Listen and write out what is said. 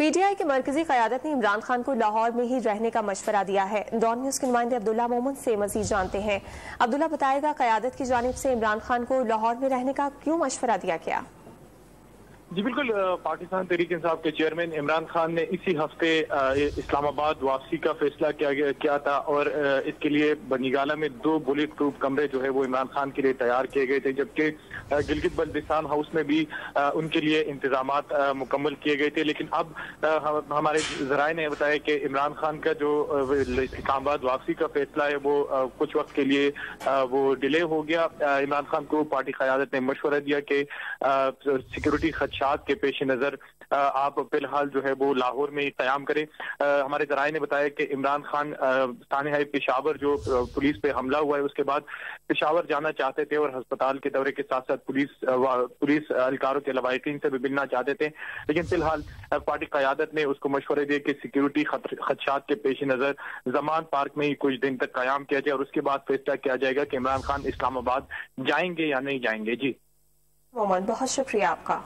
PTI کی مرکزی قیادت نے عمران خان کو لاہور میں ہی رہنے کا مشورہ دیا ہے۔ ڈان نیوز کے نمائندے عبداللہ مومن سے مزید جانتے ہیں۔ عبداللہ بتائے گا قیادت کی جانب سے عمران خان کو لاہور میں رہنے کا کیوں مشورہ دیا گیا؟ جی بالکل، پاکستان تحریک انصاف کے چیئرمین عمران خان نے اسی ہفتے اسلام آباد واپسی کا فیصلہ کیا تھا اور اس کے لیے بنیگالہ میں 2 بلیٹ پروف کمرے جو ہے وہ عمران خان کے لیے تیار کیے گئے تھے، جبکہ گلگت بلتستان ہاؤس میں بھی ان کے لیے انتظامات مکمل کیے گئے تھے۔ لیکن اب ہمارے ذرائع نے بتایا کہ عمران خان کا جو اسلام آباد واپسی کا فیصلہ ہے وہ کچھ وقت کے لیے وہ ڈیلے ہو گیا۔ عمران خان کو پارٹی قیادت نے مشورہ دیا کہ سیکورٹی خدشات کے پیش نظر آپ فی الحال جو ہے وہ لاہور میں قیام کریں۔ ہمارے ذرائع نے بتایا کہ عمران خان سانحہ پشاور جو پولیس پہ حملہ ہوا ہے اس کے بعد پشاور جانا چاہتے تھے اور ہسپتال کے دورے کے ساتھ ساتھ پولیس اہلکاروں کے لواحقین سے بھی ملنا چاہتے تھے، لیکن فی الحال پارٹی قیادت نے اس کو مشورے دیے کہ سیکورٹی خدشات کے پیش نظر زمان پارک میں ہی کچھ دن تک قیام کیا جائے اور اس کے بعد فیصلہ کیا جائے گا کہ عمران خان اسلام آباد جائیں گے یا نہیں جائیں گے۔ جی مومن، بہت شکریہ آپ کا۔